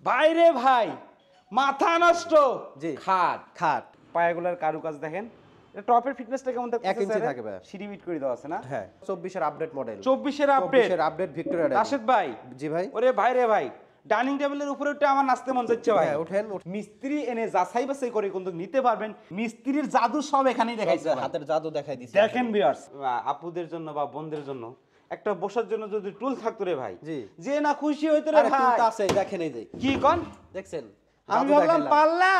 ভাই রে ভাই, মাথা নষ্ট। জি খাট খাট পায়াগুলার কারুকাজ দেখেন। এটা টপের ফিটনেসটা কেমন থাকছে? 1 ইঞ্চি থাকে ভাই। সিঁড়ি বিট করে দেওয়া আছে না? হ্যাঁ 24 এর আপডেট মডেল। 24 এর আপডেট। 24 এর আপডেট ভিক্টোরিয়া ডাইনিং। রাশেদ ভাই। জি ভাই। ওরে ভাই রে ভাই, ডাইনিং টেবিলের উপরে উঠে আমার নাচতে মন চাচ্ছে ভাই। হ্যাঁ ওঠেন। মিস্ত্রি এনে যাচাই বাছাই করে কিন্তু নিতে পারবেন। মিস্ত্রির জাদু সব এখানেই দেখাইছে ভাই। হাতের জাদু দেখাই দিছে। দেখেন ভিউয়ার্স, আপুদের জন্য বা বোনদের জন্য একটা বসার জন্য যদি টুল থাকতো রে ভাই, জি যে না খুশি হইতো রে আরে ভাই। টুলটা আছে দেখেন এই যে। কি কোন? দেখছেন? আমি জাদু ভাবলাম দেখাইলাম। পাল্লা,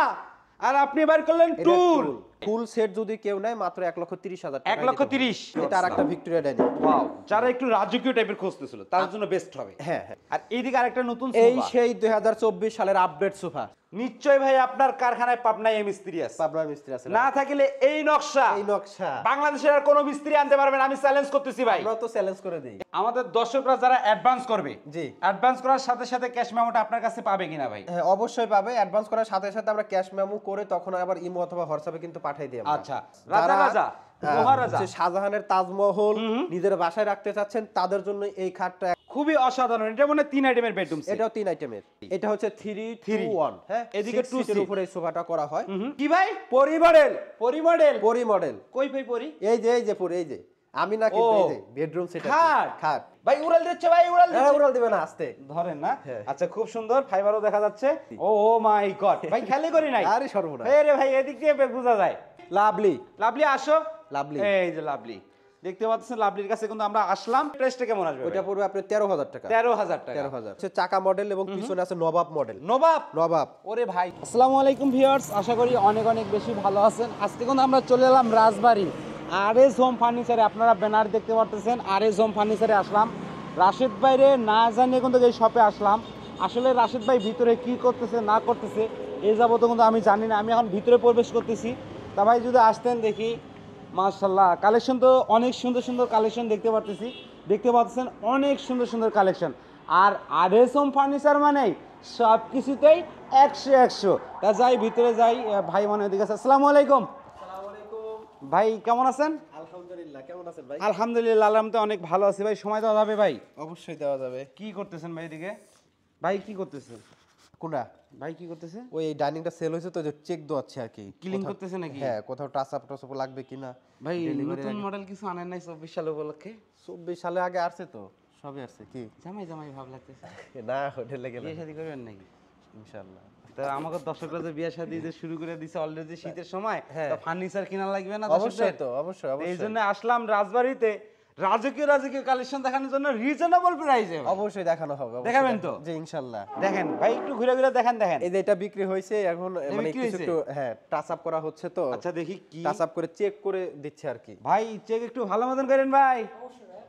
আর আপনি বার করলেন এটা টুল। ফুল সেট যদি কেউ নেয় মাত্র 1,30,000 টাকা। 1,30,000। এটা আরেকটা ভিক্টোরিয়া ডাইনিং। ওয়াও, যারা একটু রাজকীয় টাইপের খুঁজতেছিল তার জন্য বেস্ট হবে। হ্যাঁ হ্যাঁ। আর এইদিকে আরেকটা নতুন এই সোফা। সেই 2024 সালের আপডেট সোফা। নিশ্চয় ভাই আপনার কারখানায় পাবনায় এই মিস্ত্রি আছে। পাবনার মিস্ত্রি আছে না থাকলে এই নকশা, এই নকশা বাংলাদেশের আর কোনো মিস্ত্রি আনতে পারবেন, আমি চ্যালেঞ্জ করতেছি ভাই। আমরা তো চ্যালেঞ্জ করে দেই। আমাদের দর্শকরা যারা অ্যাডভান্স করবে, জি অ্যাডভান্স করার সাথে সাথে ক্যাশ মেমোটা আপনার কাছে পাবে কিনা ভাই? হ্যাঁ অবশ্যই পাবে। অ্যাডভান্স করার সাথে সাথে আমরা ক্যাশ মেমো করে তখন আবার ইমো অথবা হোয়াটসঅ্যাপে কিন্তু পাঠিয়ে দিই আমরা। আচ্ছা, রাজা রাজা মহারাজা শাহজাহানের তাজমহল নিজের বাসায় রাখতে চাচ্ছেন তাদের জন্য এই খাটটা খুবই অসাধারণ। এটা মানে 3 আইটেমের বেডরুম সেট। এটাও 3 আইটেমের। এটা হচ্ছে 3-2-1। হ্যাঁ এদিকে 2 two সিটের seat। উপরে এই সোফাটা করা হয়। কি ভাই? পরি মডেল। পরি মডেল। পরি মডেল। কই ভাই পরি? এই যে পরি এই যে আমি না কিন্তু ও, এই যে বেডরুম সেট আছে। খাট খাট ভাই উড়াল দিচ্ছে ভাই, উড়াল হ্যাঁ দিচ্ছে। উড়াল দিবে না আস্তে ধরেন না। হ্যাঁ। আচ্ছা খুব সুন্দর, ফাইবারও দেখা যাচ্ছে। ও মাই গড ভাই, খেয়ালই করি নাই। আরে সর্বনাশ। এই রে ভাই, এদিক দিয়ে বোঝা যায়। লাভলি লাভলি আসো। লাভলি এই যে লাভলি দেখতে পাচ্ছেন, লাভলির কাছে কিন্তু আমরা আসলাম। প্রাইসটা কেমন আসবে? ওটা পড়বে আপনার 13,000 টাকা। 13,000 টাকা। 13,000 হচ্ছে চাকা মডেল এবং পিছনে আছে নবাব মডেল। নবাব। নবাব। ওরে ভাই, আসসালামু আলাইকুম ভিউয়ার্স, আশা করি অনেক অনেক বেশি ভালো আছেন। আজকে কিন্তু আমরা চলে এলাম রাজবাড়ী আরএস হোম ফার্নিচারে। আপনারা ব্যানার দেখতে পাচ্ছেন, আরএস হোম ফার্নিচারে আসলাম। রাশেদ ভাইরে না জানিয়ে কিন্তু এই শপে আসলাম। আসলে রাশেদ ভাই ভিতরে কি করতেছে না করতেছে এই যাবত কিন্তু আমি জানি না। আমি এখন ভিতরে প্রবেশ করতেছি। তা ভাই যদি আসতেন দেখি। মাশাআল্লাহ, কালেকশন তো অনেক সুন্দর সুন্দর কালেকশন দেখতে পাচ্ছেন অনেক সুন্দর সুন্দর কালেকশন। আর আরএস হোম ফার্নিচার মানে সব কিছুতেই 100 তা যাই ভিতরে যাই। ভাই মনে ওদিকে আছে। আসসালামু আলাইকুম। ভাই কেমন আছেন? আলহামদুলিল্লাহ। কেমন আছেন ভাই? আলহামদুলিল্লাহ, আলহামদুলিল্লাহ অনেক ভালো আছি ভাই। সময় দেওয়া যাবে ভাই? অবশ্যই দেওয়া যাবে। কি করতেছেন ভাই এদিকে? ভাই কি করতেছেন? কোনটা? ভাই কি করতেছে? ওই ডাইনিংটা সেল হয়েছে তো, যে চেক দোয়াচ্ছে আর কি। ক্লিন করতেছে নাকি? হ্যাঁ কোথাও টাচ আপ লাগবে কিনা। ভাই নতুন মডেল কিছু আনেন নাই 24 সাল উপলক্ষে? 24 সালে আগে আসছে তো, সবই আসছে। কি জামাই জামাই ভাব লাগতেছে? না হোটেল লেগে বিয়ে শাদী করবেন নাকি? ইনশাআল্লাহ। তা আমাকে দর্শকরা যে বিয়ে শাদী যে শুরু করে দিছে অলরেডি শীতের সময়, হ্যাঁ। তো ফার্নিচার কিনা লাগবে না অবশ্যই দর্শকদের? তো, অবশ্যই এই অবশ্যই। জন্য আসলাম রাজবাড়িতে রাজকীয় কালেকশন দেখানোর জন্য রিজনেবল প্রাইসে। অবশ্যই দেখানো হবে। অবশ্যই দেখাবেন তো? জি ইনশাআল্লাহ। দেখেন ভাই, একটু ঘুরে ঘুরে দেখেন। এই যে এটা বিক্রি হয়েছে এখন, মানে বিক্রি কিছু হয়েছে? একটু হ্যাঁ টাচ আপ করা হচ্ছে তো। আচ্ছা দেখি কি টাচ আপ করে চেক করে দিচ্ছে আর কি। ভাই, চেক একটু ভালো মতন করেন ভাই।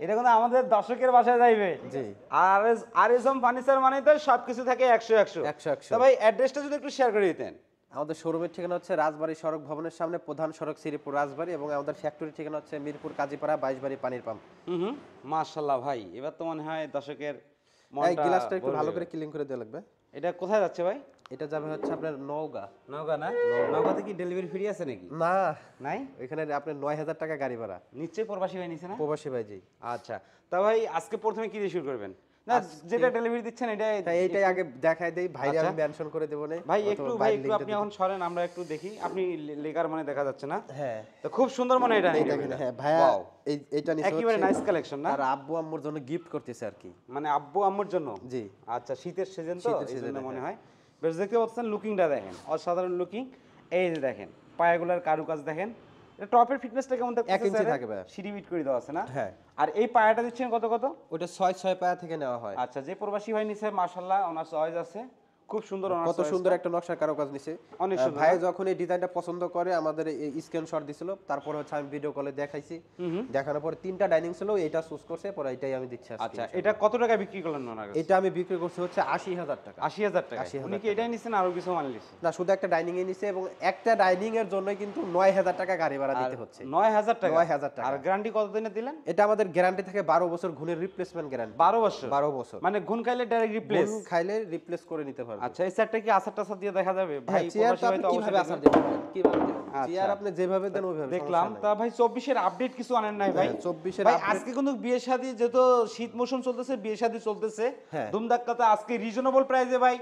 এটা কিন্তু আমাদের দর্শকের বাসায় যাইবে। জি। আর আরএস হোম ফার্নিচার মানে তো সবকিছু থাকে 100 100 তা ভাই অ্যাড্রেসটা যদি একটু শেয়ার করে দিতেন। আমাদের শোরুমের ঠিকানা হচ্ছে রাজবাড়ী সড়ক ভবনের সামনে, প্রধান সড়ক শ্রীপুর রাজবাড়ী, এবং আমাদের ফ্যাক্টরি ঠিকানা হচ্ছে মিরপুর কাজীপাড়া 22 বাড়ি পানির পাম্প। মাশাআল্লাহ ভাই, এবার তো মনে হয় দর্শকের এই মনটা গ্লাসটা একটু ভালো ভরবে। করে ক্লিন করে দেওয়া লাগবে। এটা কোথায় যাচ্ছে ভাই? এটা যাবে হচ্ছে আপনার নওগাঁ। নওগাঁ না? নওগাঁতে কি ডেলিভারি ফ্রি আছে নাকি? না নাই? ওইখানে আপনার 9,000 টাকা গাড়ি ভাড়া। নিশ্চয়ই প্রবাসী ভাই নিছে না? প্রবাসী ভাই জি। আচ্ছা, তা ভাই আজকে প্রথমে কি দিয়ে শুরু করবেন? না যেটা ডেলিভারি দিচ্ছেন এটাই। এইটাই আগে দেখাই দেই ভাই, আচ্ছা। আমি মেনশন করে দেব না ভাই একটু আপনি এখন সরেন, আমরা একটু দেখি। আপনি লেকার মানে দেখা যাচ্ছে না। হ্যাঁ তো খুব সুন্দর মানে এটা এই দেখেন। হ্যাঁ ভাইয়া এইটা নিছে একেবারে নাইস কালেকশন না? আর আব্বু আম্মুর জন্য গিফট করতেছে আর কি। মানে আব্বু আম্মুর জন্য? জি। আচ্ছা, শীতের সিজন তো শীতের এই জন্য সিজনে, মনে হয়। বেশ দেখতে পাচ্ছেন, লুকিংটা দেখেন, অসাধারণ লুকিং। এই যে দেখেন পায়াগুলার কারুকাজ দেখেন। এটা টপের ফিটনেসটা কেমন থাকছে? 1 ইঞ্চি থাকে ভাই। সিঁড়ি বিট করে দেওয়া আছে না? হ্যাঁ। আর এই পায়াটা দিচ্ছেন কত কত? ওটা 6 পায়া থেকে নেওয়া হয়। আচ্ছা, যে প্রবাসী ভাই নিছে মাশাআল্লাহ, ওনার চয়েস আছে খুব সুন্দর। ওনার কত সুন্দর একটা নকশার কারুকাজ নিছে। অনেক সুন্দর। ভাই যখন এই ডিজাইনটা পছন্দ করে আমাদের এই স্ক্রিনশট দিছিল, তারপরে হচ্ছে আমি ভিডিও কলে দেখাইছি। দেখানোর পরে 3টা ডাইনিং ছিল, এটা চুজ করছে, পরে এটাই আমি দিচ্ছি আজকে। আচ্ছা, এটা কত টাকা বিক্রি করলেন ওনার কাছে? এটা আমি বিক্রি করছি হচ্ছে 80,000 টাকা। 80,000 টাকা। 80,000 উনি কি এটাই নিছেন আরো কিছু মাল নিছেন? না, শুধু একটা ডাইনিং এ নিছে, এবং একটা ডাইনিং এর জন্য কিন্তু 9,000 টাকা গাড়ি ভাড়া দিতে হচ্ছে। 9,000 টাকা? 9,000 টাকা। আর গ্যারান্টি কতদিনে দিলেন? এটা আমাদের গ্যারান্টি থাকে 12 বছর, ঘুণের রিপ্লেসমেন্ট গ্যারান্টি। 12 বছর? 12 বছর। মানে গুণ খাইলে ডাইরেক্ট রিপ্লেস? ঘুণ খাইলে রিপ্লেস করে নিতে পারবে। আচ্ছা, এই সেটটা কি আসার টাসার দিয়ে দেখা যাবে ভাই? চেয়ার প্রবাসী ভাই তো কিভাবে অবশ্যই আসার দেখবেন। দিবেন, কিভাবে দিবেন? আচ্ছা। চেয়ার আপনি যেভাবে দেন ওইভাবে। দেখলাম। তা ভাই 24 এর আপডেট কিছু আনেন নাই ভাই? 24 এর ভাই আপডেট আজকে কিন্তু বিয়ে শাদী, যেহেতু শীত মৌসুম চলতেছে, বিয়ে শাদী চলতেছে হ্যাঁ। ধুমধাক্কাতে, আজকে রিজনেবল প্রাইসে ভাই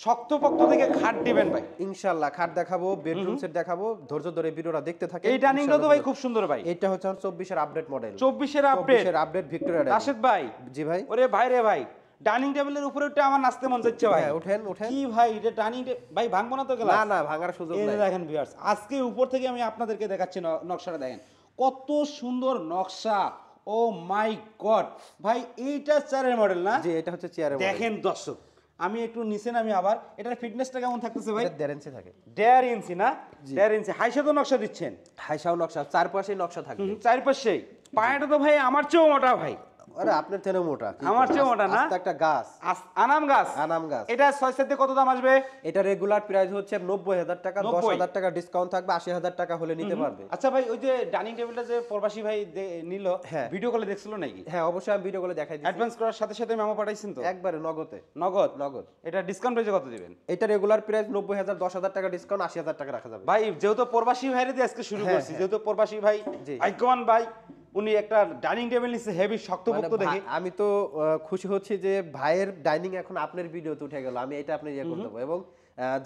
শক্তপোক্ত থেকে খাট দিবেন ভাই। ইনশাআল্লাহ খাট দেখাবো, বেডরুম সেট দেখাবো, ধৈর্য ধরে ভিডিওটা দেখতে থাকেন। এই ডাইনিংটা তো ভাই খুব সুন্দর ভাই। এটা হচ্ছে 24 এর আপডেট মডেল। 24 এর আপডেট। 24 এর আপডেট ভিক্টোরিয়া ডাইনিং। রাশেদ ভাই, জি ভাই। ওরে ভাই রে ভাই, ডাইনিং টেবিলের উপরে উঠে আমার নাচতে মন চাচ্ছে ভাই। হ্যাঁ ওঠেন ওঠেন। কি ভাই এটা ডাইনিং ভাই ভাঙবো না তো গেলাস? না না ভাঙার সুযোগ এই যে নাই। দেখেন ভিউয়ার্স, আজকে উপর থেকে আমি আপনাদেরকে দেখাচ্ছি নকশাটা দেখেন কত সুন্দর নকশা। ও মাই গড ভাই, এইটা চেয়ারের মডেল না? জি এটা হচ্ছে চেয়ারের মডেল। দেখেন দর্শক, আমি একটু নিচে নামি আবার, এটার ফিটনেসটা কেমন থাকতেছে ভাই? এটা 1.5 ইঞ্চি থাকে। 1.5 ইঞ্চি না? 1.5 ইঞ্চি হাইসা তো নকশা দিচ্ছেন? হাইসাও নকশা, চারপাশে নকশা থাকবে। চারপাশেই। পায়াটা তো ভাই আমার চেয়েও মোটা ভাই। আরে আপনার থেকে মোটা। আমার চেয়েও মোটা না? আস্তে একটা গাছ। আনাম গাছ। আনাম গাছ। এটা 6 সেটে কত দাম আসবে? এটা রেগুলার প্রাইস হচ্ছে 90,000 টাকা, 90,000 10,000 টাকা ডিসকাউন্ট থাকবে, 80,000 টাকা হলে নিতে পারবে। আচ্ছা ভাই, ওই যে ডাইনিং টেবিলটা যে প্রবাসী ভাই নিল, হ্যাঁ। ভিডিও কলে দেখছিল নাকি? হ্যাঁ অবশ্যই আমি ভিডিও করে দেখাই দিচ্ছি। অ্যাডভান্স করার সাথে সাথে মেমো পাঠাইছেন তো? একবারে নগদে। নগদ? নগদ। এটা ডিসকাউন্ট প্রাইসে কত দিবেন? এটা রেগুলার প্রাইস 90,000, 10,000 টাকা ডিসকাউন্ট, 80,000 টাকা রাখা যাবে। ভাই যেহেতু প্রবাসী ভাইরে দিয়ে আজকে শুরু হ্যাঁ, করছি, হ্যাঁ। যেহেতু প্রবাসী ভাই জি। ভাগ্যবান ভাই, উনি একটা ডাইনিং টেবিল নিচ্ছে হেভি শক্তপোক্ত মানে দেখে। আমি তো খুশি হচ্ছি যে ভাইয়ের ডাইনিং এখন আপনার ভিডিওতে উঠে গেল, আমি এটা আপনি ইয়ে করে দেবো। এবং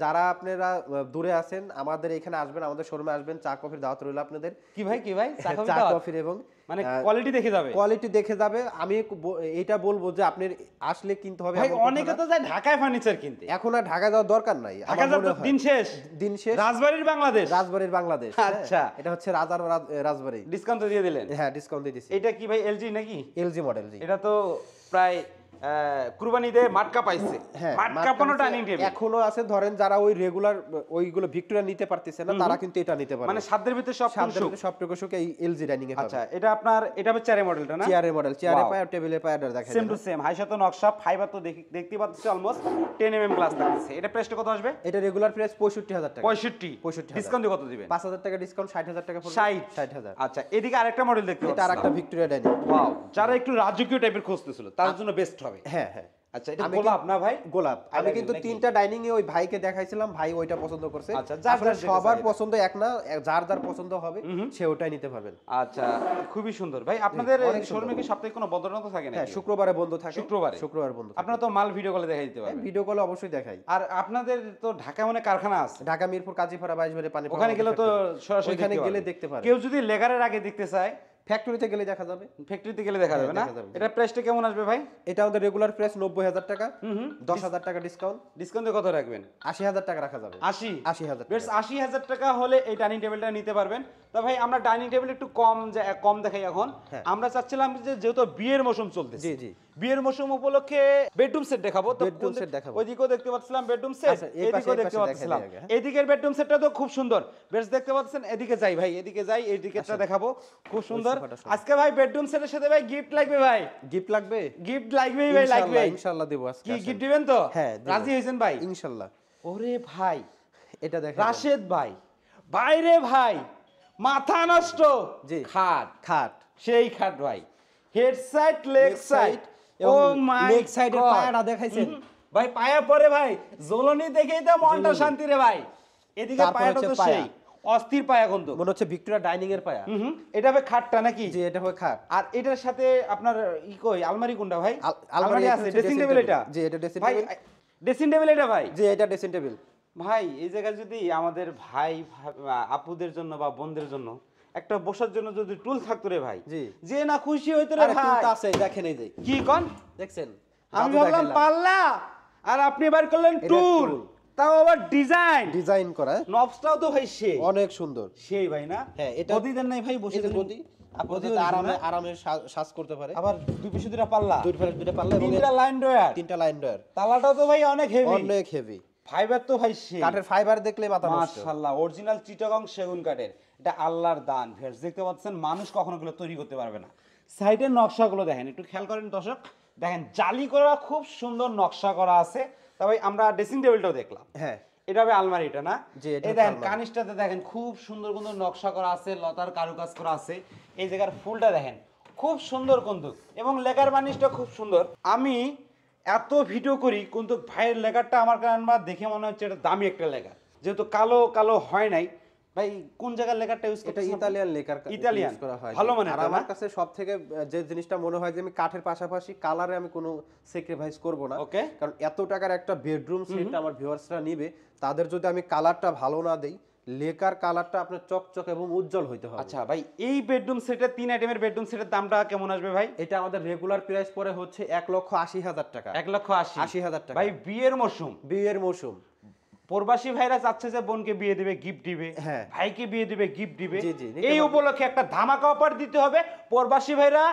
যারা আপনারা দূরে আছেন আমাদের এখানে আসবেন, আমাদের শোরুমে আসবেন, চা কফির দাওয়াত রইল আপনাদের। কি ভাই কি ভাই? চা চা দাওয়াত? কফির এবং মানে কোয়ালিটি দেখে যাবে? কোয়ালিটি দেখে যাবে। আমি এটা বলবো যে আপনি আসলে কিনতে হবে ভাই এমন কথা অনেকে না। তো যায় ঢাকায় ফার্নিচার কিনতে। এখন আর ঢাকা যাওয়ার দরকার নাই, ঢাকা আমার যাওয়ার মনে তো হয়। দিন শেষ। দিন শেষ। রাজবাড়ির বাংলাদেশ। রাজবাড়ির বাংলাদেশ। হ্যাঁ। আচ্ছা। এটা হচ্ছে রাজবাড়ি। ডিসকাউন্ট দিয়ে দিলেন? হ্যাঁ ডিসকাউন্ট দিয়ে দিছি। এটা কি ভাই এলজি নাকি? LG model. জি এটা তো প্রায় কুরবানিতে মাটকা পাইছে। হ্যাঁ মাটকা কোনো ডাইনিং টেবিল এখনো আছে। ধরেন যারা ওই রেগুলার ওইগুলো ভিক্টোরিয়া নিতে পারতেছে না, তারা কিন্তু এটা নিতে পারে। মানে সাধ্যের ভিতরে সব সাধ্যের সুখ। ভিতরে সবটুকু সুখ এই এলজি ডাইনিং এ পাবে। আচ্ছা, এটা আপনার এটা হবে চেয়ারের মডেলটা না? চেয়ারের মডেল, চেয়ারে Wow. পায় আর টেবিলে পায় আর দেখা সেম টু সেম, হাইসা তো নকশা, ফাইবার তো দেখতে পাচ্ছি অলমোস্ট 10 mm গ্লাস থাকছে। এটা প্রাইসটা কত আসবে? এটা রেগুলার প্রাইস 65,000 টাকা। 65 ডিসকাউন্ট দিয়ে কত দিবেন? 5,000 টাকা ডিসকাউন্ট, 60,000 টাকা পড়বে। 60,000। 60,000। আচ্ছা, এদিকে আরেকটা মডেল দেখতে এটা পাচ্ছি। আরেকটা ভিক্টোরিয়া ডাইনিং। ওয়াও, যারা একটু রাজকীয় টাইপের খুঁজতেছিল তাদের জন্য বেস্ট হবে। হ্যাঁ হ্যাঁ। আচ্ছা, এটা আমি গোলাপ না ভাই? গোলাপ। I আমি like it, কিন্তু নাকি? 3টা ডাইনিং এ ওই ভাইকে দেখাইছিলাম, ভাই ওইটা পছন্দ করছে। আচ্ছা, যার আসলে যেটা সবার চাই। পছন্দ এক না, যার যার পছন্দ হবে সে ওটাই নিতে পারবেন। আচ্ছা, খুবই সুন্দর ভাই। আপনাদের অনেক সুন্দর। শোরুমে কি সপ্তাহে কোনো বদলানো তো থাকে না? হ্যাঁ শুক্রবারে বন্ধ থাকে। শুক্রবার বন্ধ থাকে। আপনারা তো মাল ভিডিও কলে দেখাই দিতে পারবেন। ভিডিও কলে অবশ্যই দেখাই। আর আপনাদের তো ঢাকায় মনে কারখানা আছে? ঢাকা মিরপুর কাজীপাড়া 22 বারে পানি। ওখানে গেলে তো সরাসরি ওখানে দেখতে গেলে পারবে। দেখতে পারে। কেউ যদি লেগারের আগে দেখতে চায় ফ্যাক্টরিতে গেলে দেখা যাবে। ফ্যাক্টরিতে গেলে দেখা যাবে না? দেখা যাবে। এটা প্রাইসটা কেমন আসবে ভাই? এটা আমাদের রেগুলার প্রাইস 90,000 টাকা, 10,000 টাকা ডিসকাউন্ট, ডিসকাউন্টে কত রাখবেন? 80,000 টাকা রাখা যাবে। 80,000 টাকা। 80,000 টাকা হলে এই ডাইনিং টেবিলটা নিতে পারবেন। তো ভাই আমরা ডাইনিং টেবিল একটু কম দেখাই এখন। হ্যাঁ। আমরা চাচ্ছিলাম যে যেহেতু বিয়ের মৌসুম চলতেছে, জি, জি। বিয়ের মৌসুম উপলক্ষে বেডরুম সেট দেখাবো। তো বেডরুম সেট দেখাবো। ওইদিকেও দেখতে পাচ্ছিলাম বেডরুম সেট, আচ্ছা, এই পাশে, এদিকেও এই দেখতে পাশে পাচ্ছিলাম। দেখাই দিই আগে, হ্যাঁ। এদিকের বেডরুম সেটটা তো খুব সুন্দর, বেশ দেখতে পাচ্ছেন। এদিকে যাই ভাই, এদিকে যাই, এই দিকেরটা দেখাবো, খুব সুন্দর। সোফাটা সুন্দর। আজকে ভাই বেডরুম সেটের সাথে ভাই গিফট লাগবে ভাই, গিফট লাগবে? গিফট লাগবেই ভাই, লাগবে। ইনশাআল্লাহ দেব আজকে। কি গিফট দিবেন তো? হ্যাঁ, দেব। রাজি হয়েছেন ভাই? ইনশাআল্লাহ। ওরে ভাই, এটা দেখেন। রাশেদ ভাই, বাইরে ভাই, মাথা নষ্ট। জি। খাট, খাট। সেই খাট ভাই, হেড সাইড লেগ সাইড। ও মাই লেগ সাইডের পায়াটা দেখাইছেন? ভাই পায়া পরে ভাই, জ্বলনি দেখেই তো মনটা জ্বলনি। শান্তি রে ভাই। এদিকে তারপর পায়াটা হচ্ছে তো পায়া। সেই অস্থির পায়া কিন্তু। মনে হচ্ছে ভিক্টোরিয়া ডাইনিং এর পায়া। এটা হবে খাটটা নাকি? জি এটা হয় খাট। আর এটার সাথে আপনার কই আলমারি কোনটা ভাই? আলমারি আছে, হচ্ছে ড্রেসিং dressing টেবিল table। এটা? জি, এটা dressing ভাই table। ড্রেসিং টেবিল এটা ভাই? জি এটা ড্রেসিং টেবিল। ভাই এই জায়গায় যদি আমাদের ভাই আপুদের জন্য বা বোনদের জন্য একটা বসার জন্য যদি টুল থাকতো রে ভাই, জি। যে না খুশি হইতো রে আরে ভাই। টুলটা আছে দেখেন, এই যে কি কোন? দেখছেন? আমি জাদু ভাবলাম দেখাইলাম। পাল্লা, আর আপনি বার করলেন এটা টুল, tool। তাও আবার ডিজাইন। ডিজাইন করা, নবসটাও তো ভাই সেই অনেক সুন্দর। সেই ভাই না? হ্যাঁ, এটা গদি দেন নাই ভাই, বসে এই যে দেন গদি, আপনি গদি যাতে হয়েছে আরামে না? আরামে শ্বাস করতে পারে। আবার দুই পিছু দুইটা পাল্লা, দুইটা পাল্লা এবং তিনটা লাইন ডয়ার, 3টা লাইন ডয়ার, তালাটাও তো ভাই অনেক হেভি, অনেক হেভি। ফাইবার তো ভাই সেই কাঠের ফাইবার দেখলে মাথা নষ্ট। মাশাআল্লাহ, অরিজিনাল চিটাগং সেগুন কাঠের। এটা আল্লাহর দান। ভিউয়ার্স দেখতে পাচ্ছেন, মানুষ কখনো গুলো তৈরি করতে পারবে না। সাইডের নকশাগুলো দেখেন, একটু খেয়াল করেন দর্শক, দেখেন জালি করা খুব সুন্দর নকশা করা আছে। তবে আমরা ড্রেসিং টেবিলটাও দেখলাম। হ্যাঁ এটা হবে আলমারিটা না? জি, এটা এই হচ্ছে দেখেন আলমারি। কানিসটাতে দেখেন খুব সুন্দর সুন্দর নকশা করা আছে, লতার কারুকাজ করা আছে। এই জায়গার ফুলটা দেখেন খুব সুন্দর কিন্তু, এবং লেখার বানিশটা খুব সুন্দর। আমি এত ভিডিও করি কিন্তু ভাইয়ের লেখারটা আমার কারণ দেখে মনে হচ্ছে এটা দামি একটা লেখা, যেহেতু কালো কালো হয় নাই। ভাই কোন জায়গার লেকারটা ইউজ এটা করতেছেন? ইতালিয়ান লেকার ইতালিয়ান ইউজ করা হয়। ভালো মানে আর আমার কাছে সবথেকে যে জিনিসটা মনে হয় যে আমি কাঠের পাশাপাশি কালারে আমি কোনো স্যাক্রিফাইস করব না। ওকে কারণ এত টাকার একটা বেডরুম সেট আমার ভিউয়ার্সরা নিবে, তাদের যদি আমি কালারটা ভালো না দেই, লেকার কালারটা আপনার চকচক এবং উজ্জ্বল হইতে হবে। আচ্ছা ভাই এই বেডরুম সেটের 3 আইটেমের বেডরুম সেটের দামটা কেমন আসবে ভাই? এটা আমাদের রেগুলার প্রাইস পরে হচ্ছে 1,80,000 টাকা। 1,80,000 80,000 টাকা। ভাই বিয়ের মৌসুম, বিয়ের মৌসুম। প্রবাসী ভাইরা চাচ্ছে যে বোনকে বিয়ে দিবে গিফট দিবে, হ্যাঁ। ভাইকে বিয়ে দিবে গিফট দিবে, জি, জি, নিতে এই পারবে। উপলক্ষে একটা ধামাকা অফার দিতে হবে, প্রবাসী ভাইরা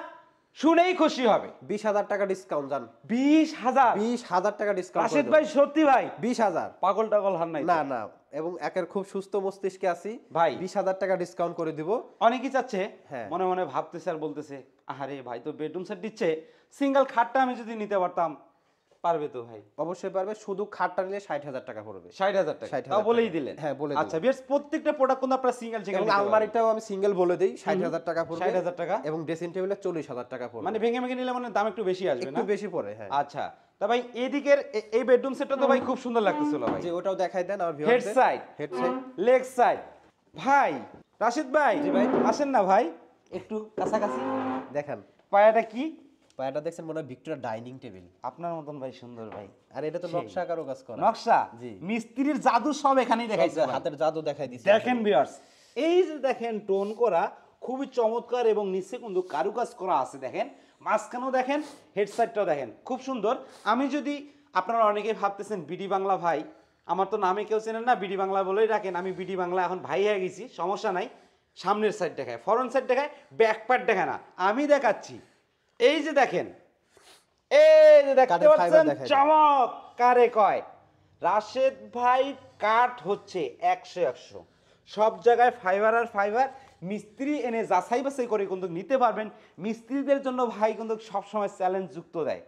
শুনেই খুশি হবে। 20,000 টাকা ডিসকাউন্ট জান। 20,000 20,000 টাকা ডিসকাউন্ট। রাশেদ ভাই সত্যি ভাই 20,000 পাগল টাগল হার নাই তো? না না, এবং একের খুব সুস্থ মস্তিষ্কে আছি ভাই। 20,000 টাকা ডিসকাউন্ট করে দিব। অনেকেই চাচ্ছে হ্যাঁ। মনে মনে ভাবতেছে আর বলতেছে আহারে ভাই তো বেডরুম সেট দিচ্ছে, সিঙ্গেল খাটটা আমি যদি নিতে পারতাম। পারবে তো ভাই? অবশ্যই পারবে, শুধু খাটটা নিলে 60,000 টাকা পড়বে। 60,000 টাকা 60,000 তাও বলেই টাকা। দিলেন? হ্যাঁ, বলে দিলাম। আচ্ছা বেশ, প্রত্যেকটা প্রোডাক্ট কিন্তু আপনারা সিঙ্গেল সিঙ্গেল এবং আলমারিটাও আমি সিঙ্গেল বলে দেই 60,000 টাকা পড়বে। 60,000 টাকা এবং ড্রেসিং টেবিলে 40,000 টাকা পড়বে। মানে ভেঙে ভেঙে নিলে মানে দাম একটু বেশি আসবে না? একটু বেশি পড়ে, হ্যাঁ। আচ্ছা তা ভাই এদিকের এই বেডরুম সেটটা তো ভাই খুব সুন্দর লাগতেছিল ভাই। যে ওটাও দেখাই দেন আমার হেড ভিউয়ারদের। Side, head side, leg side. ভাই রাশিদ ভাই, জি ভাই। আসেন না ভাই একটু কাছাকাছি। দেখেন পায়াটা কি? পায়াটা দেখছেন মনে হয় ভিক্টোরিয়া ডাইনিং টেবিল। আপনার মতন ভাই সুন্দর ভাই। আর এটা তো সেই। নকশা কারো কাজ করা। নকশা জি। মিস্ত্রির জাদু সব এখানেই দেখাইছে ভাই। হাতের জাদু দেখাই দিছে। দেখেন ভিউয়ার্স, এই যে দেখেন টোন করা খুবই চমৎকার এবং নিচে কিন্তু কারুকাজ করা আছে। দেখেন মাঝখানেও দেখেন, হেডসাইডটাও দেখেন খুব সুন্দর। আমি যদি আপনারা অনেকেই ভাবতেছেন বিডি বাংলা ভাই, আমার তো নামে কেউ চেনেন না, বিডি বাংলা বলেই রাখেন। আমি বিডি বাংলা এখন ভাই হয়ে গেছি, সমস্যা নাই। সামনের সাইড দেখায়, ফরন্ট সাইড দেখায়, ব্যাক পার্ট দেখায় না, আমি দেখাচ্ছি। এই যে দেখেন, এই যে দেখতে কাঠের fiber পাচ্ছেন দেখায়। চমক কারে কয়। রাশেদ ভাই কাঠ হচ্ছে 100 সব জায়গায় ফাইবার আর ফাইবার। মিস্ত্রি এনে যাচাই বাছাই করে কিন্তু নিতে পারবেন। মিস্ত্রিদের জন্য ভাই কিন্তু সবসময় চ্যালেঞ্জ যুক্ত দেয়।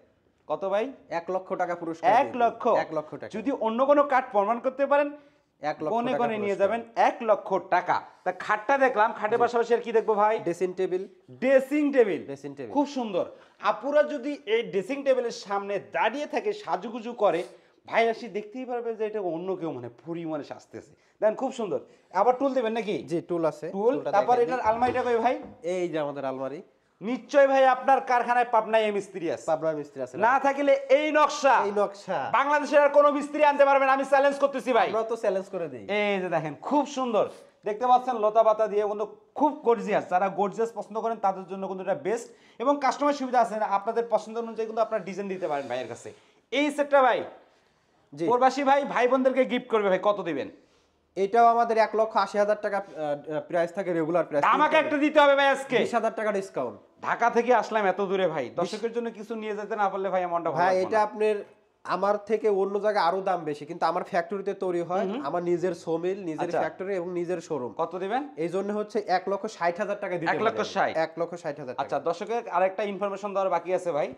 কত ভাই? 1 লক্ষ টাকা পুরস্কার। 1 লক্ষ। 1 লক্ষ টাকা। যদি অন্য কোনো কাঠ প্রমাণ করতে পারেন 1 লক্ষ কোনে টাকা কোনে নিয়ে পুরস্কার। যাবেন 1 লক্ষ টাকা। তা খাটটা দেখলাম, খাটের পাশাপাশি আর কি দেখবো ভাই? Dressing table. Dressing table. Dressing table খুব সুন্দর। আপুরা যদি এই ড্রেসিং টেবিলের সামনে দাঁড়িয়ে থাকে সাজুগুজু করে, ভাই আসি দেখতেই পারবে যে এটা অন্য কেউ মানে পুরি মানে সাজতেছে। দেন খুব সুন্দর। আবার টুল দেবেন নাকি? জি, টুল আছে। টুল। টুলটা তারপর দেখাই এটার দিই। আলমারিটা কই ভাই? এই যে আমাদের আলমারি। নিশ্চয় ভাই আপনার কারখানায় পাবনায় এই মিস্ত্রি আছে। পাবনার মিস্ত্রি আছে। না থাকলে এই নকশা, এই নকশা বাংলাদেশের আর কোনো মিস্ত্রি আনতে পারবেন, আমি চ্যালেঞ্জ করতেছি ভাই। আমরা তো চ্যালেঞ্জ করে দেই। এই যে দেখেন খুব সুন্দর দেখতে পাচ্ছেন, লতা পাতা দিয়ে কিন্তু খুব গর্জিয়াস। যারা গর্জিয়াস পছন্দ করেন তাদের জন্য কিন্তু এটা বেস্ট। এবং কাস্টমার সুবিধা আছে, আপনাদের পছন্দ অনুযায়ী কিন্তু আপনারা ডিজাইন দিতে পারেন ভাইয়ের কাছে। এই সেটটা ভাই জি, প্রবাসী ভাই ভাই বোনদেরকে গিফট করবে ভাই, কত দিবেন? এটাও আমাদের 1,80,000 টাকা প্রাইস থাকে, রেগুলার প্রাইস। আমাকে একটা দিতে হবে ভাই আজকে। 20,000 টাকা ডিসকাউন্ট। ঢাকা থেকে আসলাম এত দূরে ভাই, দর্শকের জন্য কিছু নিয়ে যেতে না পারলে ভাই এমনটা ভাই এটা আপনার আমার থেকে অন্য জায়গায় আরো দাম বেশি, কিন্তু আমার ফ্যাক্টরিতে তৈরি হয়, আমার নিজের সোমিল, নিজের আচ্ছা। ফ্যাক্টরি এবং নিজের শোরুম। কত দিবেন? এই জন্য হচ্ছে 1,60,000 টাকা দিতে 1,60,000 1,60,000 টাকা। আচ্ছা দর্শকের আরেকটা ইনফরমেশন দেওয়ার বাকি আছে ভাই।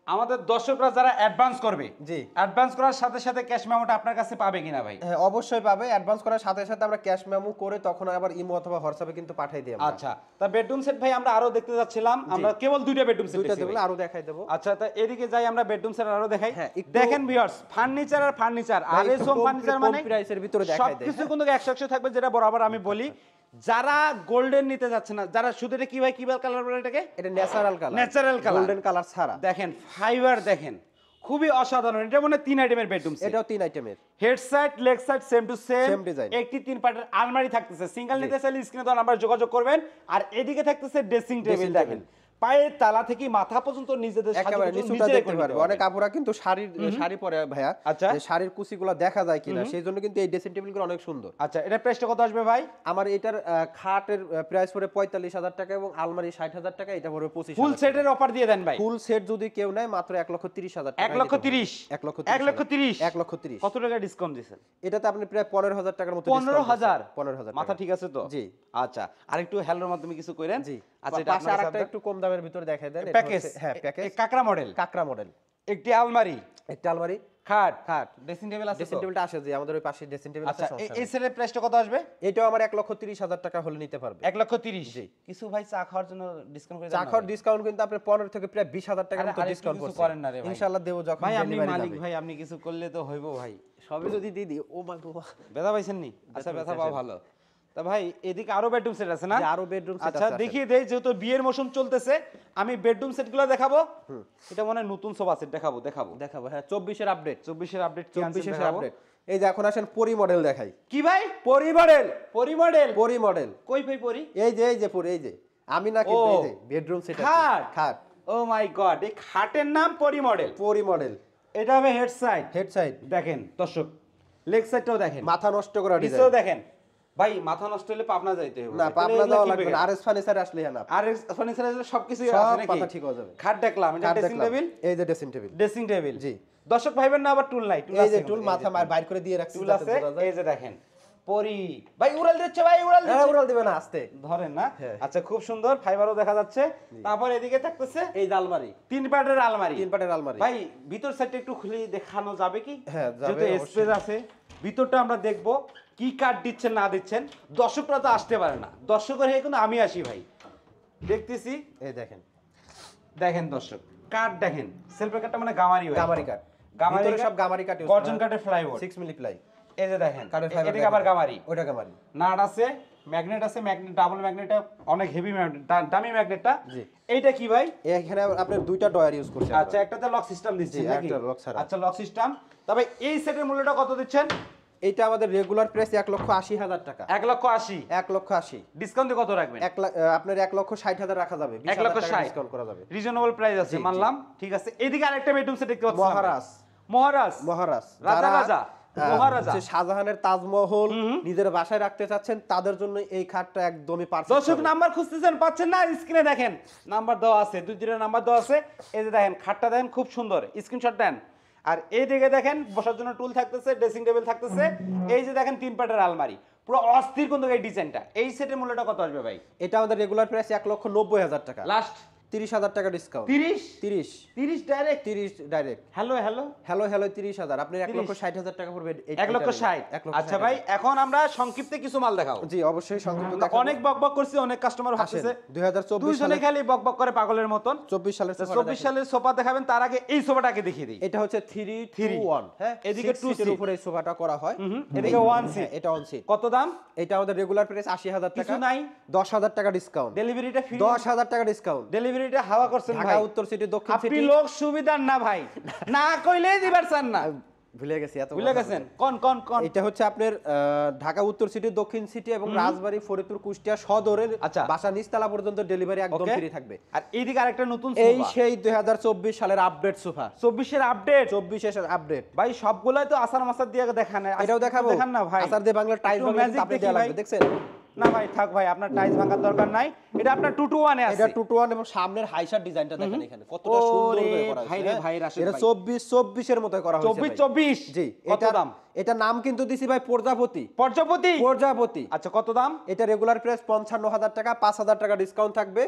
আমাদের দর্শকরা যারা অ্যাডভান্স করবে, জি, অ্যাডভান্স করার সাথে সাথে ক্যাশ মেমোটা আপনার কাছে পাবে কিনা ভাই? হ্যাঁ অবশ্যই পাবে। অ্যাডভান্স করার সাথে সাথে আমরা ক্যাশ মেমো করে তখন আবার ইমো অথবা হোয়াটসঅ্যাপে কিন্তু পাঠিয়ে দিই আমরা। আচ্ছা তা বেডরুম সেট ভাই আমরা আরো দেখতে যাচ্ছিলাম, আমরা কেবল দুইটা বেডরুম সেট দুইটা দেখছি দেবো, ভাই। আরো দেখাই দেবো। আচ্ছা তা এদিকে যাই, আমরা বেডরুম সেট আরো দেখাই। হ্যাঁ, একটু- দেখেন ভিউয়ার্স, ফার্নিচার আর ফার্নিচার আর এই সব ফার্নিচার মানে প্রাইসের ভিতরে দেখাই দেয়। সবকিছু কিন্তু 100 থাকবে, যেটা বরাবর আমি বলি। যারা গোল্ডেন নিতে যাচ্ছে না, যারা শুধু এটা কি ভাই কি কালার বলে এটাকে? এটা natural colour, natural colour, golden colour ছাড়া। দেখেন ফাইবার দেখেন খুবই অসাধারণ। এটা মানে 3 আইটেমের বেডরুম সেট। এটাও 3 আইটেমের। Head side leg side same to same Same design। একটি 3 পার্টের আলমারি থাকতেছে। সিঙ্গেল নিতে চাইলে স্ক্রিনে দেওয়া নাম্বার যোগাযোগ করবেন। আর এদিকে থাকতেছে ড্রেসিং টেবিল। Dressing দেখেন পায়ের তালা থেকে মাথা পর্যন্ত নিজেদের একেবারে সাজুগুজু নিচুটা নিজেরাই দেখতে করে পারবে। নিতে অনেক আপুরা কিন্তু শাড়ি পরে ভাইয়া, আচ্ছা। যে শাড়ির কুচিগুলো দেখা যায় কিনা সেই জন্য কিন্তু এই ড্রেসিং টেবিলগুলো অনেক সুন্দর। আচ্ছা এটা প্রাইসটা কত আসবে ভাই? আমার এটার খাটের প্রাইস পড়ে 45,000 টাকা এবং আলমারি 60,000 টাকা, এটা পড়বে 25,000 ফুল সেটের অফার দিয়ে দেন ভাই। ফুল সেট যদি কেউ নেয় মাত্র 1,30,000 টাকা। 1,30,000 1,30,000 1,30,000 কত টাকা ডিসকাউন্ট দিয়েছেন? এটাতে আপনি প্রায় 15,000 টাকার মতো 15,000 15,000 মাথা ঠিক আছে তো? জি। আচ্ছা আর একটু হেলোর মাধ্যমে কিছু কইরেন। জি। আচ্ছা এটা পাশে আপনার আরেকটা একটু কম দামের ভিতরে দেখাই দেন। এটা প্যাকেজ। হচ্ছে- হ্যাঁ প্যাকেজ, কাকড়া মডেল, কাকড়া মডেল। একটি আলমারি, একটা আলমারি, খাট, খাট, ড্রেসিং টেবিল আছে ড্রেসিং তো? টেবিলটা আসে যে আমাদের ওই পাশে ড্রেসিং টেবিল আছে, আচ্ছা সমস্যা এই নেই। সেটের প্রাইসটা কত আসবে? এটাও আমার 1,30,000 টাকা হলে নিতে পারবে। 1,30,000 জি। কিছু ভাই চা খাওয়ার জন্য ডিসকাউন্ট করে দেন চা না খাওয়ার ভাই? ডিসকাউন্ট কিন্তু আপনি 15 থেকে প্রায় 20,000 টাকার আরে মতো আরেকটু ডিসকাউন্ট কিছু করছেন। করেন না রে ভাই। ইনশাআল্লাহ দেব যখন ভাই আপনি ডেলিভারি মালিক যাবে। ভাই, আপনি কিছু করলে তো হইব ভাই। সবই যদি দিদি ও মা গো। ব্যথা পাইছেন নি? আচ্ছা ব্যথা পাওয়া ভালো। তা ভাই এদিকে আরো বেডরুম সেট আছে না? যে আরো বেডরুম সেট আচ্ছা আছে। দেখিয়ে দেই, যেহেতু বিয়ের মৌসুম চলতেছে আমি বেডরুম সেটগুলো দেখাবো। এটা মনে হয় নতুন সোফা সেট দেখাবো। দেখাবো, হ্যাঁ 24 এর আপডেট। 24 এর আপডেট, 24 এর আপডেট। এই যে এখন আসেন পরি মডেল দেখাই। কি ভাই? পরি মডেল, পরি মডেল? পরি মডেল। কই ভাই পরি? এই যে পরি, এই যে আমি না কিন্তু ও, এই যে বেডরুম সেট আছে। খাট। খাট। ও মাই গড, এই খাটের নাম পরি মডেল। পরি মডেল। এটা হবে হেড সাইড। হেড সাইড দেখেন দর্শক, লেগ সাইডটাও দেখেন, মাথা নষ্ট করা নিচেও ডিজাইন। দেখেন। ভাই মাথা নষ্ট হলে পাবনা যাইতে হবে না পাবনা যাওয়া লাগবে না, আরএস ফার্নিচারে আসলে হ্যাঁ না। আর ফার্নিচারে সবকিছু আছে সব নাকি? কথা ঠিক হয়ে যাবে। খাট দেখলাম, এটা খাট ড্রেসিং দেখলাম। টেবিল। এই যে ড্রেসিং টেবিল। ড্রেসিং টেবিল, জি। দর্শক ভাইবেন না আবার টুল নাই, এই যে টুল মাথা বাইর করে দিয়ে রাখছি টুল যাতে আছে। বোঝা যায়। এই যে দেখেন পরি ভাই উড়াল দিচ্ছে, ভাই উড়াল হ্যাঁ দিচ্ছে। উড়াল দিবে না, আস্তে ধরেন না। হ্যাঁ। আচ্ছা খুব সুন্দর, ফাইবারও দেখা যাচ্ছে। তারপর এদিকে থাকতেছে এই যে আলমারি, 3 পাটের আলমারি। 3 পাটের আলমারি। ভাই ভিতর সাইডটা একটু খুলে দেখানো যাবে কি? হ্যাঁ, যাবে, যেহেতু অবশ্যই। স্পেস আছে, ভিতরটা আমরা দেখব কি কাট দিচ্ছেন না দিচ্ছেন। দর্শকরা তো আসতে পারে না, দর্শকের হয়ে কিন্তু আমি আসি ভাই। দেখতেছি, এই দেখেন দেখেন দর্শক কাট দেখেন, সেলফের কাটটা মানে গামারি ভাই। গামারি কাট। গামারি ভিতরে কাঠ, সব গামারি কাট ইউজ গর্জন কাঠের ফ্লাইবোর্ড, 6 মিলি প্লাই। এই যে দেখেন কাঠের ফাইবার। এদিকে আবার গামারি, ওটা গামারি। নাট আছে, ম্যাগনেট আছে, ম্যাগনেট ডাবল ম্যাগনেটটা অনেক হেভি ম্যাগনেট, দামি ম্যাগনেটটা। জি। এইটা কি ভাই? এখানে আপনি দুইটা ডয়ার ইউজ করছেন। আচ্ছা একটাতে লক সিস্টেম দিচ্ছেন জি, নাকি? একটা lock ছাড়া। আচ্ছা লক সিস্টেম। তবে এই সেটের মূল্যটা কত দিচ্ছেন? এইটা আমাদের রেগুলার প্রাইস 1,80,000 টাকা। 1,80,000। 1,80,000 ডিসকাউন্ট দিয়ে কত রাখবেন? আপনার 1,60,000 রাখা যাবে। 1,60,000 ডিসকাউন্ট করা যাবে। রিজনেবল প্রাইস আছে, জি, জি। মানলাম। ঠিক আছে, এদিকে আরেকটা বেডরুম সেট দেখতে পাচ্ছি। মহারাজ। মহারাজ, মহারাজ রাজা রাজা, মহারাজা। হচ্ছে শাহজাহানের তাজমহল নিজের বাসায় রাখতে চাচ্ছেন, তাদের জন্য এই খাটটা একদমই পারফেক্ট। দর্শক নাম্বার খুঁজতেছেন, পাচ্ছেন না, স্ক্রিনে দেখেন নাম্বার দেওয়া আছে, 2-3 নাম্বার দেওয়া আছে। এই যে দেখেন খাটটা দেখেন খুব সুন্দর, স্ক্রিনশট দেন। আর এই দিকে দেখেন বসার জন্য টুল থাকতেছে, ড্রেসিং টেবিল থাকতেছে। এই যে দেখেন 3 পাটের আলমারি, পুরো অস্থির কিন্তু এই ডিজাইনটা। এই সেটের মূল্যটা কত আসবে ভাই? এটা আমাদের রেগুলার প্রাইস 1,90,000 টাকা। লাস্ট 30,000 টাকা discount. 30 direct. 30 direct. Hello hello 30,000। আপনি 1,60,000 টাকা পড়বে। 1,60,000। আচ্ছা ভাই এখন আমরা সংক্ষিপ্তে কিছু মাল দেখাও। জি অবশ্যই সংক্ষিপ্ত দেখাবো। অনেক বকবক করছি, অনেক কাস্টমার ভাবতেছে 2024 দুইজনে সালে খালি বকবক করে পাগলের মতন। 24 সালের সোফাটা 24 সালের সোফা দেখাবেন, তার আগে এই সোফাটাকে দেখিয়ে দিই। এটা হচ্ছে 3-2-1। হ্যাঁ, এদিকে 2 সিটের উপরে এই সোফাটা করা হয়। এদিকে 1 সিট। এটা 1 সিট। কত দাম? এটা আমাদের রেগুলার প্রাইস 80,000 টাকা। কিছু নাই, 10,000 টাকা ডিসকাউন্ট। ডেলিভারিটা ফ্রি। 10,000 টাকা ডিসকাউন্ট। ডেলিভারিটা হাওয়া করছেন ঢাকা ভাই। উত্তর সিটি, দক্ষিণ আপনি সিটি। লোক সুবিধার না ভাই, না কইলেই দিবার চান না। ভুলে গেছি, এত ভুলে গেছেন। কোন কোন কোন? এটা হচ্ছে আপনার ঢাকা উত্তর সিটি, দক্ষিণ সিটি এবং রাজবাড়ী, ফরিদপুর, কুষ্টিয়া সদরের আচ্ছা। বাসা নিচতলা পর্যন্ত ডেলিভারি একদম ওকে। ফ্রি থাকবে। আর এইদিকে আরেকটা নতুন এই সোফা, সেই 2024 সালের আপডেট সোফা। 24 এর আপডেট। 24 এর আপডেট। ভাই সবগুলাই তো আসার মাসার দিয়ে দেখান। এটাও দেখাবো। দেখান না ভাই। আসার দিয়ে বাংলা টাইলস একটু বাংলা magic আপনি দেখি দেয়া ভাই। লাগবে, দেখছেন? না ভাই থাক ভাই, আপনার টাইলস ভাঙার দরকার নাই। এটা আপনার 2-to-1 এ আছে। এটা 2-to-1 এবং সামনের হাইশার ডিজাইনটা দেখেন এখানে কতটা সুন্দর ওরে করে করা ভাই হয়েছে। রে ভাই, রাশেদ এটা ভাই। 24 এর মতো করা হয়েছে। 24। জি। কত এটা দাম? এটা নাম কিন্তু দিছি ভাই প্রজাপতি। পর্যাপতি। প্রজাপতি। আচ্ছা কত দাম? এটা রেগুলার প্রাইস 55,000 টাকা, 5,000 টাকা ডিসকাউন্ট থাকবে।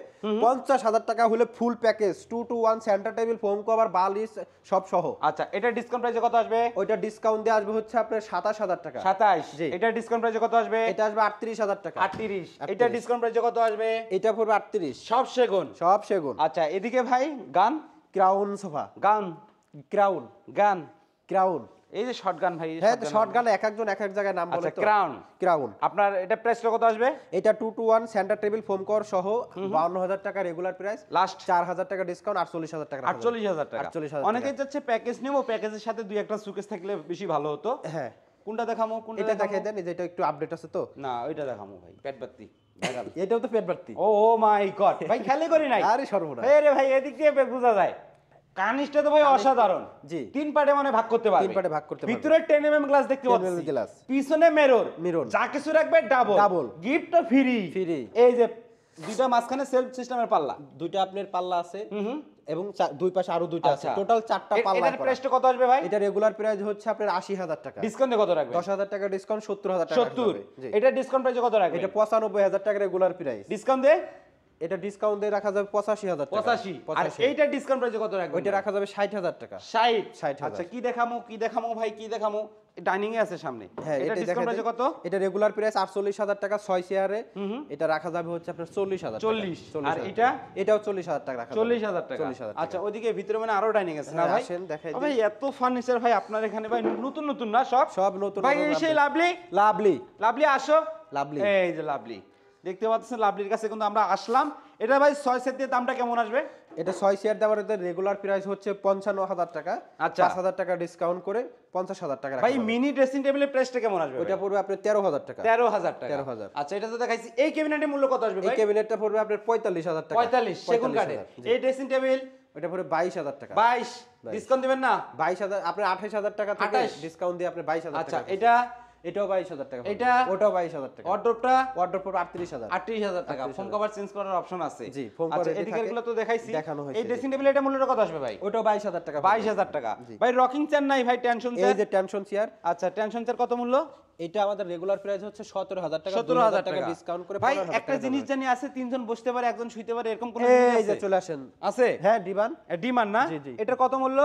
50,000 টাকা হলে full package 2-to-1 centre table, foam cover, বালিশ সব সহ। আচ্ছা এটা ডিসকাউন্ট প্রাইসে কত আসবে? ওইটা ডিসকাউন্ট দিয়ে আসবে হচ্ছে আপনার 27,000 টাকা। 27। জি। এটা ডিসকাউন্ট প্রাইসে কত আসবে? এটা আসবে 38,000 টাকা। 38। এটা ডিসকাউন্ট প্রাইসে কত আসবে? এটা পড়বে 38। সব সেগুন। সব সেগুন। আচ্ছা এদিকে ভাই গান, ক্রাউন সোফা। গান, ক্রাউন। গান, ক্রাউন। এই যে শর্ট গান ভাই। হ্যাঁ, শর্টগান এক একজন এক এক জায়গায় নাম বলে আচ্ছা তো। ক্রাউন। ক্রাউন। আপনার এটা প্রাইসটা কত আসবে? এটা 2-to-1 centre table, foam cover সহ 52,000 টাকা রেগুলার প্রাইস। লাস্ট 4,000 টাকা ডিসকাউন্ট, 48,000 টাকা রাখা যাবে। 48,000 টাকা। 48,000 অনেকেই যাচ্ছে প্যাকেজ নেবো, প্যাকেজের সাথে দুই একটা সুকেস থাকলে বেশি ভালো হতো। হ্যাঁ, কোনটা দেখামো? কোনটা এটা দেখামো? দেখাই দেন, এই যে এটা একটু আপডেট আছে তো। না ওইটা দেখামো ভাই, পেট বাত্তি ভাইরাল। এটাও তো পেট বাড়তি। ও মাই গড ভাই, খেয়ালই করি নাই। আরে সর্বনাশ। এই রে ভাই, এদিক দিয়ে বোঝা যায়। কানিসটা তো ভাই অসাধারণ। জি। 3 পার্টে মানে ভাগ করতে পারবে। 3 পার্টে ভাগ করতে পারবে। ভিতরে 10mm গ্লাস দেখতে 10mm পাচ্ছি, গ্লাস। পিছনে মিরর, Mirror। যা কিছু রাখবে ডাবল। Double। গিফটও ফ্রি। Free। এই যে দুইটা মাঝখানে সেলফ সিস্টেমের পাল্লা। দুইটা আপনার পাল্লা আছে এবং দুই পাশে আরো দুইটা আছে। আচ্ছা। টোটাল 4টা পাল্লা এটার করা। প্রাইসটা কত আসবে ভাই? এটা রেগুলার প্রাইস হচ্ছে আপনার 80,000 টাকা। ডিসকাউন্টে কত রাখবে? 10,000 টাকা ডিসকাউন্ট, 70,000 টাকা রাখা 70। যাবে। জি। এটা ডিসকাউন্ট প্রাইসে কত রাখবে? এটা 95,000 টাকা রেগুলার প্রাইস। ডিসকাউন্ট দে। এটা ডিসকাউন্ট দিয়ে রাখা যাবে 85,000 টাকা। 85। আর এইটা ডিসকাউন্ট প্রাইসে কত রাখবে? ওইটা রাখা যাবে 60,000 টাকা। 60। 60,000। আচ্ছা কি দেখামো ভাই, কি দেখামো? ডাইনিং এ আছে সামনে। হ্যাঁ, এটা এটা ডিসকাউন্ট দেখাই প্রাইসে দেন। কত? এটা রেগুলার প্রাইস 48,000 টাকা 6 চেয়ারে। এটা রাখা যাবে হচ্ছে আপনার 40,000 টাকা। 40। আর এটা? এটাও 40,000 টাকা রাখা যাবে। 40,000 টাকা। 40,000 আচ্ছা ওইদিকে ভিতরে মানে আরো ডাইনিং আছে না হ্যাঁ, ভাই? আসেন, দেখাই দিই। ভাই এত ফার্নিচার ভাই আপনার এখানে ভাই, নতুন নতুন না সব? সব নতুন ভাই নতুন সেই লাভলি, লাভলি। লাভলি আসো। লাভলি। এই যে লাভলি, দেখতে পাচ্ছেন লাভলির কাছে কিন্তু আমরা আসলাম। এটা ভাই 6 সেট দিয়ে দামটা কেমন আসবে? এটা 6 শেয়ার দেওয়ার রেগুলার প্রাইস হচ্ছে 55,000 টাকা। আচ্ছা। 5,000 টাকা ডিসকাউন্ট করে 50,000 টাকা রাখা ভাই যাবে। মিনি ড্রেসিং টেবিলের প্রাইসটা কেমন আসবে? ওটা পড়বে আপনার 13,000 টাকা। 13,000 টাকা। 13,000। আচ্ছা, এটা তো দেখাইছি। এই ক্যাবিনেটের মূল্য কত আসবে এই ভাই? ক্যাবিনেটটা পড়বে আপনার 45,000 টাকা। 45 সেগুন কাঠের। 45,000, জি। এই ড্রেসিং টেবিল ওটা পড়বে 22,000 টাকা। 22, ডিসকাউন্ট দিবেন না? 22,000 আপনার 28,000 টাকা থেকে 28 ডিসকাউন্ট দিয়ে আপনি 22,000 আচ্ছা, টাকা। এটা এটাও 22,000 টাকা। এটা? ওটাও 22,000 টাকা। অর্ডারটা অর্ডার পড়বে 38,000। 38,000 টাকা। ফোন কভার চেঞ্জ করার অপশন আছে। জি, ফোন আচ্ছা, কভার এদিকের গুলো তো দেখাইছি। দেখানো হয়েছে, এই জি। ড্রেসিং টেবিল এটা মূল্যটা কত আসবে ভাই? ওটাও 22,000 টাকা। 22,000 টাকা। জি। ভাই রকিং চেয়ার নাই ভাই, টেনশন এই চেয়ার? যে টেনশন চেয়ার, আচ্ছা, টেনশন চেয়ার কত মূল্য? এটা আমাদের রেগুলার প্রাইস হচ্ছে 17,000 টাকা। 17,000 টাকা টাকা ডিসকাউন্ট করে ভাই 15,000 একটা টাকা জিনিস দেওয়া জানি আছে, তিনজন বসতে পারে, একজন শুইতে পারে, এরকম কোন হবে। জিনিস এই যে আছে? চলে আসেন। আছে? হ্যাঁ, ডিভান। ডিমান্ড না? জি, জি। এটা কত মূল্য?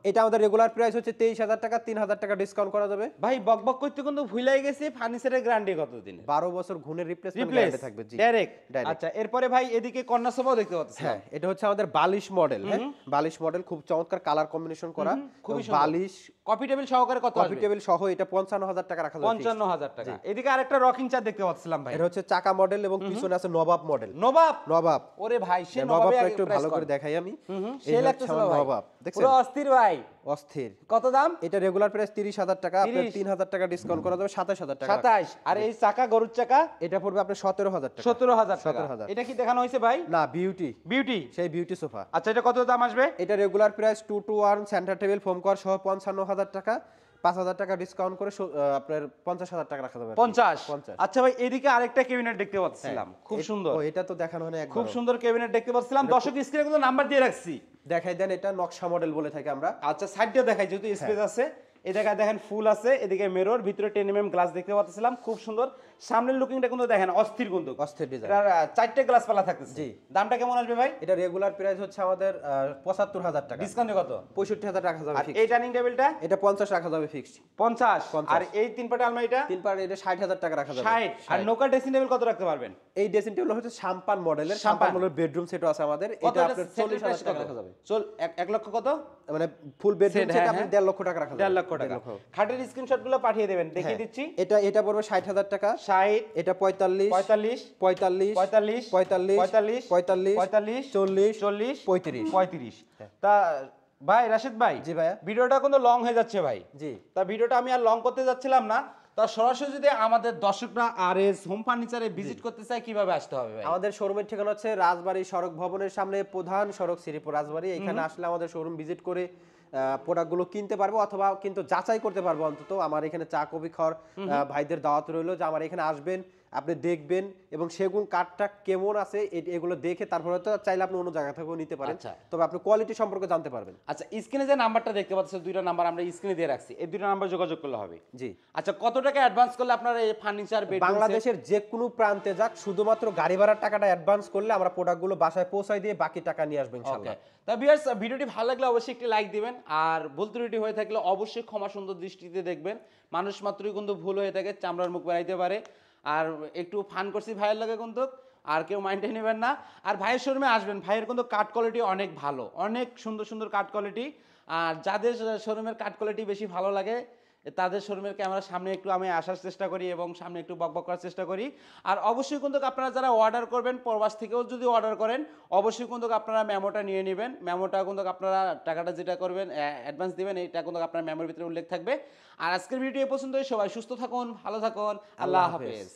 এটা আমাদের রেগুলার প্রাইস হচ্ছে 23,000 টাকা। 3,000 টাকা ডিসকাউন্ট করা যাবে। ভাই বকবক করতে কিন্তু ভুলাই গেছি, ফার্নিচারের গ্যারান্টি কতদিন? 12 বছর ঘুণের রিপ্লেসমেন্ট রিপ্লেস গ্যারান্টি থাকবে। জি, ডাইরেক্ট। Direct। আচ্ছা, এরপরে ভাই এদিকে কর্নার সোফাও দেখতে পাচ্ছি। হ্যাঁ, এটা হচ্ছে আমাদের বালিশ মডেল। হ্যাঁ, বালিশ মডেল, খুব চমৎকার কালার কম্বিনেশন করা। খুবই এবং সুন্দর। বালিশ কফি টেবিল সহকারে কত কফি আসবে? টেবিল সহ এটা 55,000 টাকা রাখা যাবে। 55,000 টাকা। এদিকে আরেকটা রকিং চেয়ার দেখতে পাচ্ছিলাম ভাই। এটা হচ্ছে চাকা মডেল এবং পিছনে আছে নবাব মডেল। নবাব। নবাব। ওরে ভাই, সে নবাবে নবাবটা আগে একটু প্রেস ভালো কর। করে দেখাই আমি। সে এই লাগতেছিল হচ্ছে ভাই। নবাব, দেখছেন? পুরো অস্থির ভাই। অস্থির। কত দাম? এটা রেগুলার প্রাইস 30,000 টাকা। আপনার 30,000 3,000 টাকা ডিসকাউন্ট করা যাবে 27,000 টাকা। 27। আর এই চাকা, গরুর চাকা? এটা পড়বে আপনার 17,000 টাকা। 17,000 টাকা। 17,000। এটা কি দেখানো হয়েছে ভাই? না, বিউটি, বিউটি। সেই বিউটি সোফা। আচ্ছা, এটা কত দাম আসবে? এটা regular price 2 to 1 centre table foam cover সহ 55,000 টাকা। 5,000 টাকা ডিসকাউন্ট করে আপনার 50,000 টাকা রাখা যাবে। 50। 50। আচ্ছা ভাই, এদিকে আরেকটা ক্যাবিনেট দেখতে পাচ্ছিলাম, খুব সুন্দর। ও, এটা তো দেখানো হয় না একবার। খুব সুন্দর ক্যাবিনেট দেখতে পাচ্ছিলাম। দর্শক স্ক্রিনে কিন্তু নাম্বার দিয়ে রাখছি। দেখাই দেন, এটা নকশা মডেল বলে থাকি আমরা। আচ্ছা, সাইডটা দেখাই, যেহেতু স্পেস আছে। এই জায়গায় দেখেন ফুল আছে, এদিকে মিরর, ভিতরে 10 mm গ্লাস দেখতে পাচ্ছিলাম, খুব সুন্দর। সামনের লুকিংটা কিন্তু দেখেন অস্থির, কিন্তু অস্থির ডিজাইন। এটার 4টে গ্লাস পালা থাকতেছে। জি। দামটা কেমন আসবে ভাই? এটা রেগুলার প্রাইস হচ্ছে আমাদের 75,000 টাকা। ডিসকাউন্টে কত? 65,000 রাখা যাবে আর ফিক্সড। এই ডাইনিং টেবিলটা? এটা 50 রাখা যাবে ফিক্সড। 50। 50 আর এই তিন পাটে আলমারিটা? তিন পার এটা 60,000 টাকা রাখা যাবে। 60। আর নৌকা ড্রেসিং টেবিল কত রাখতে পারবেন? এই ড্রেসিং টেবিল হচ্ছে শাম্পান মডেলের। শাম্পান। শাম্পান মডেলের বেডরুম সেটও আছে আমাদের। কত এটা এটা আপনার সেটের 40,000 প্রাইস টাকা কত? রাখা যাবে। 1 লক্ষ কত? মানে ফুল বেডরুম Set, সেট হ্যাঁ, আপনি হ্যাঁ। 1.5 লক্ষ টাকা রাখা যাবে। 1.5 লক্ষ টাকা। 1.5 লক্ষ। খাটের স্ক্রিনশটগুলো পাঠিয়ে দেবেন, দেখিয়ে হ্যাঁ। দিচ্ছি। এটা পড়বে 60,000 টাকা। 60, এটা 45, 45, 45, 45, 45, 45, 45, 45, 40, 40, 35। 35। তা ভাই রাশেদ ভাই, জি ভাইয়া। ভিডিওটা কিন্তু লং হয়ে যাচ্ছে ভাই। জি। তা ভিডিওটা আমি আর লং করতে যাচ্ছিলাম না। তা সরাসরি যদি আমাদের দর্শকরা আরএস হোম ফার্নিচারে ভিজিট করতে চায়, কিভাবে আসতে হবে ভাই? আমাদের শোরুমের ঠিকানা হচ্ছে রাজবাড়ী সড়ক ভবনের সামনে, প্রধান সড়ক শ্রীপুর রাজবাড়ী। এখানে আসলে আমাদের শোরুম ভিজিট করে প্রোডাক্টগুলো কিনতে পারবো, অথবা কিন্তু যাচাই করতে পারবো। অন্তত আমার এখানে চা কফি খাওয়ার ভাইদের দাওয়াত রইলো যে আমার এখানে আসবেন, আপনি দেখবেন এবং সেগুন কাঠটা কেমন আছে এগুলো দেখে তারপরে তো চাইলে আপনি অন্য জায়গা থেকেও নিতে পারেন। আচ্ছা। তবে আপনি কোয়ালিটি সম্পর্কে জানতে পারবেন। আচ্ছা, স্ক্রিনে যে নাম্বারটা দেখতে পাচ্ছেন, দুইটা নাম্বার আমরা স্ক্রিনে দিয়ে রাখছি, এই দুইটা নাম্বার যোগাযোগ করলে হবে। জি। আচ্ছা, কত টাকা অ্যাডভান্স করলে আপনারা এই ফার্নিচার বেড বাংলাদেশের যে কোনো প্রান্তে যাক, শুধুমাত্র গাড়ি ভাড়ার টাকাটা অ্যাডভান্স করলে আমরা প্রোডাক্টগুলো বাসায় পৌঁছায় দিয়ে বাকি টাকা নিয়ে আসবো ইনশাআল্লাহ। তা ভিউয়ার্স, ভিডিওটি ভালো লাগলে অবশ্যই একটি লাইক দিবেন, আর ভুল ত্রুটি হয়ে থাকলে অবশ্যই ক্ষমা সুন্দর দৃষ্টিতে দেখবেন। মানুষ মাত্রই কিন্তু ভুল হয়ে থাকে, চামড়ার মুখ বেড়াইতে পারে। আর একটু ফান করছি ভাইয়ের লাগে কিন্তু, আর কেউ মাইন্ডে নেবেন না। আর ভাইয়ের শোরুমে আসবেন, ভাইয়ের কিন্তু কাঠ কোয়ালিটি অনেক ভালো, অনেক সুন্দর সুন্দর কাঠ কোয়ালিটি। আর যাদের শোরুমের কাঠ কোয়ালিটি বেশি ভালো লাগে, তাদের শোরুমের ক্যামেরার সামনে একটু আমি আসার চেষ্টা করি এবং সামনে একটু বকবক করার চেষ্টা করি। আর অবশ্যই কিন্তু আপনারা যারা অর্ডার করবেন, প্রবাস থেকেও যদি অর্ডার করেন, অবশ্যই কিন্তু আপনারা মেমোটা নিয়ে নেবেন। মেমোটা কিন্তু আপনারা টাকাটা যেটা করবেন অ্যাডভান্স দিবেন, এইটা কিন্তু আপনার মেমোর ভিতরে উল্লেখ থাকবে। আর আজকের ভিডিও এই পর্যন্তই। সবাই সুস্থ থাকুন, ভালো থাকুন, আল্লাহ হাফেজ।